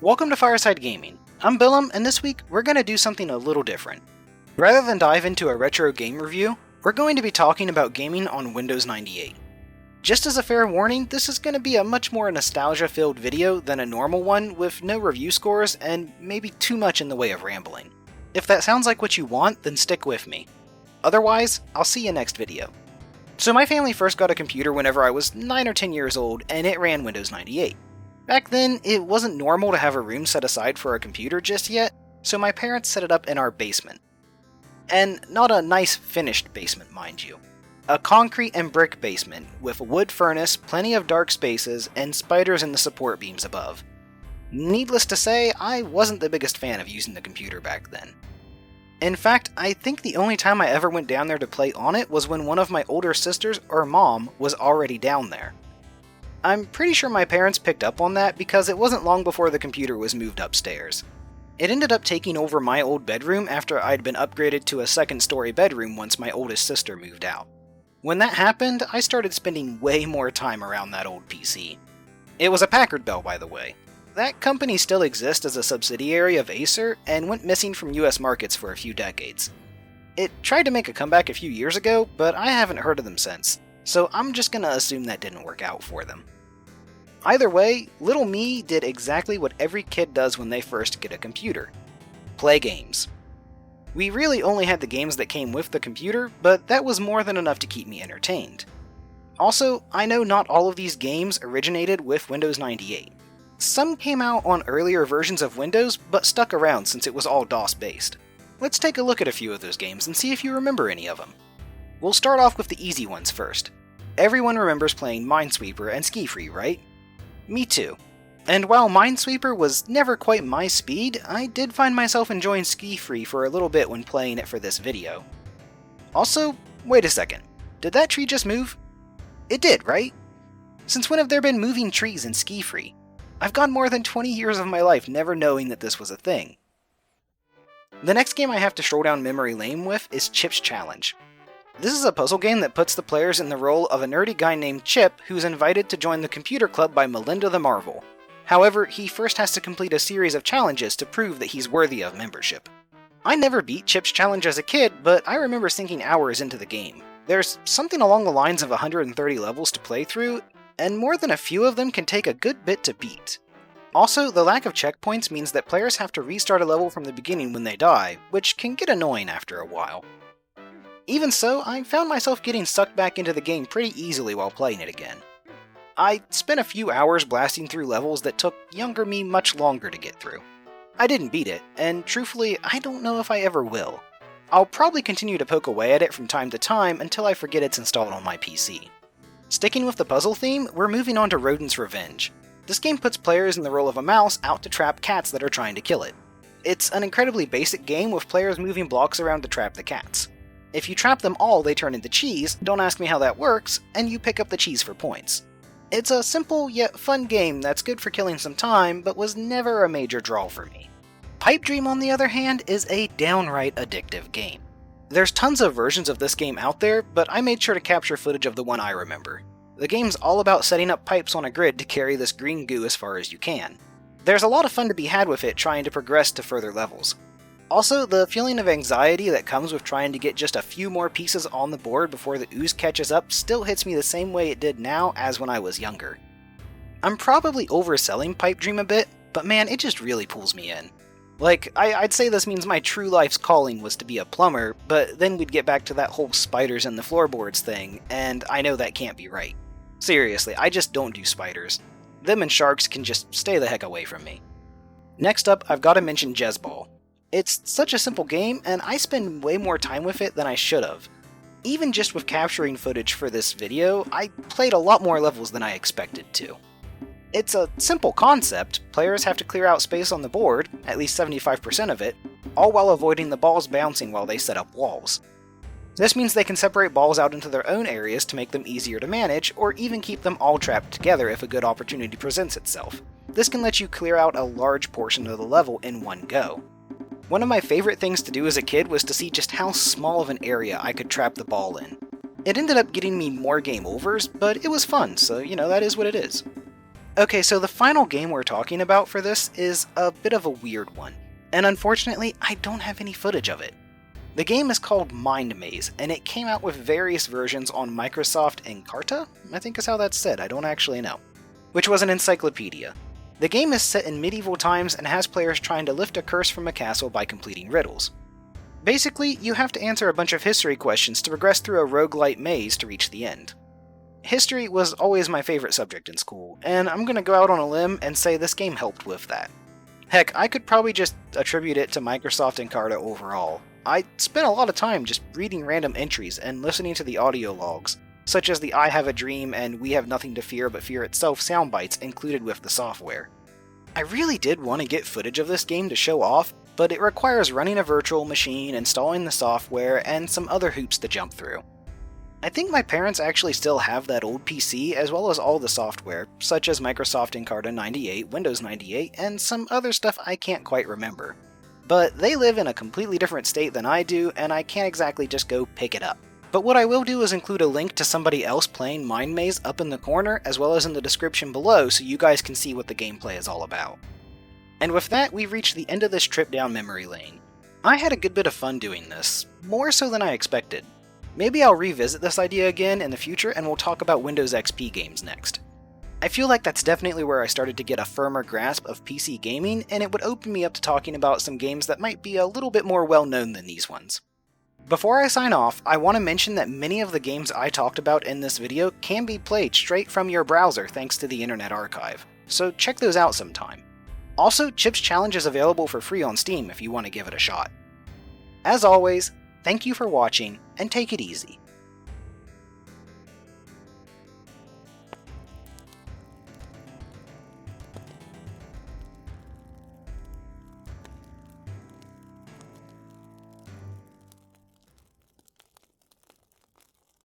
Welcome to Fireside Gaming. I'm Billum, and this week we're going to do something a little different. Rather than dive into a retro game review, we're going to be talking about gaming on Windows 98. Just as a fair warning, this is going to be a much more nostalgia-filled video than a normal one with no review scores and maybe too much in the way of rambling. If that sounds like what you want, then stick with me. Otherwise, I'll see you next video. So my family first got a computer whenever I was 9 or 10 years old, and it ran Windows 98. Back then, it wasn't normal to have a room set aside for a computer just yet, so my parents set it up in our basement. And not a nice finished basement, mind you. A concrete and brick basement, with a wood furnace, plenty of dark spaces, and spiders in the support beams above. Needless to say, I wasn't the biggest fan of using the computer back then. In fact, I think the only time I ever went down there to play on it was when one of my older sisters or mom was already down there. I'm pretty sure my parents picked up on that because it wasn't long before the computer was moved upstairs. It ended up taking over my old bedroom after I'd been upgraded to a second-story bedroom once my oldest sister moved out. When that happened, I started spending way more time around that old PC. It was a Packard Bell, by the way. That company still exists as a subsidiary of Acer and went missing from US markets for a few decades. It tried to make a comeback a few years ago, but I haven't heard of them since, so I'm just gonna assume that didn't work out for them. Either way, little me did exactly what every kid does when they first get a computer. Play games. We really only had the games that came with the computer, but that was more than enough to keep me entertained. Also, I know not all of these games originated with Windows 98. Some came out on earlier versions of Windows, but stuck around since it was all DOS based. Let's take a look at a few of those games and see if you remember any of them. We'll start off with the easy ones first. Everyone remembers playing Minesweeper and Ski Free, right? Me too. And while Minesweeper was never quite my speed, I did find myself enjoying Ski Free for a little bit when playing it for this video. Also, wait a second, did that tree just move? It did, right? Since when have there been moving trees in Ski Free? I've gone more than 20 years of my life never knowing that this was a thing. The next game I have to stroll down memory lane with is Chip's Challenge. This is a puzzle game that puts the players in the role of a nerdy guy named Chip who's invited to join the computer club by Melinda the Marvel. However, he first has to complete a series of challenges to prove that he's worthy of membership. I never beat Chip's Challenge as a kid, but I remember sinking hours into the game. There's something along the lines of 130 levels to play through, and more than a few of them can take a good bit to beat. Also, the lack of checkpoints means that players have to restart a level from the beginning when they die, which can get annoying after a while. Even so, I found myself getting sucked back into the game pretty easily while playing it again. I spent a few hours blasting through levels that took younger me much longer to get through. I didn't beat it, and truthfully, I don't know if I ever will. I'll probably continue to poke away at it from time to time until I forget it's installed on my PC. Sticking with the puzzle theme, we're moving on to Rodent's Revenge. This game puts players in the role of a mouse out to trap cats that are trying to kill it. It's an incredibly basic game with players moving blocks around to trap the cats. If you trap them all, they turn into cheese, don't ask me how that works, and you pick up the cheese for points. It's a simple yet fun game that's good for killing some time, but was never a major draw for me. Pipe Dream, on the other hand, is a downright addictive game. There's tons of versions of this game out there, but I made sure to capture footage of the one I remember. The game's all about setting up pipes on a grid to carry this green goo as far as you can. There's a lot of fun to be had with it trying to progress to further levels. Also, the feeling of anxiety that comes with trying to get just a few more pieces on the board before the ooze catches up still hits me the same way it did now as when I was younger. I'm probably overselling Pipe Dream a bit, but man, it just really pulls me in. Like, I'd say this means my true life's calling was to be a plumber, but then we'd get back to that whole spiders in the floorboards thing, and I know that can't be right. Seriously, I just don't do spiders. Them and sharks can just stay the heck away from me. Next up, I've got to mention Jez Ball. It's such a simple game, and I spend way more time with it than I should have. Even just with capturing footage for this video, I played a lot more levels than I expected to. It's a simple concept. Players have to clear out space on the board, at least 75% of it, all while avoiding the balls bouncing while they set up walls. This means they can separate balls out into their own areas to make them easier to manage, or even keep them all trapped together if a good opportunity presents itself. This can let you clear out a large portion of the level in one go. One of my favorite things to do as a kid was to see just how small of an area I could trap the ball in. It ended up getting me more game overs, but it was fun, so that is what it is. Okay, so the final game we're talking about for this is a bit of a weird one, and unfortunately I don't have any footage of it. The game is called Mind Maze, and it came out with various versions on Microsoft Encarta, I think is how that's said, I don't actually know, which was an encyclopedia. The game is set in medieval times and has players trying to lift a curse from a castle by completing riddles. Basically, you have to answer a bunch of history questions to progress through a roguelite maze to reach the end. History was always my favorite subject in school, and I'm gonna go out on a limb and say this game helped with that. Heck, I could probably just attribute it to Microsoft Encarta overall. I spent a lot of time just reading random entries and listening to the audio logs, such as the I Have a Dream and We Have Nothing to Fear But Fear Itself soundbites included with the software. I really did want to get footage of this game to show off, but it requires running a virtual machine, installing the software, and some other hoops to jump through. I think my parents actually still have that old PC as well as all the software, such as Microsoft Encarta 98, Windows 98, and some other stuff I can't quite remember. But they live in a completely different state than I do, and I can't exactly just go pick it up. But what I will do is include a link to somebody else playing Mind Maze up in the corner, as well as in the description below, so you guys can see what the gameplay is all about. And with that, we've reached the end of this trip down memory lane. I had a good bit of fun doing this, more so than I expected. Maybe I'll revisit this idea again in the future and we'll talk about Windows XP games next. I feel like that's definitely where I started to get a firmer grasp of PC gaming, and it would open me up to talking about some games that might be a little bit more well known than these ones. Before I sign off, I want to mention that many of the games I talked about in this video can be played straight from your browser thanks to the Internet Archive, so check those out sometime. Also, Chip's Challenge is available for free on Steam if you want to give it a shot. As always, thank you for watching, and take it easy.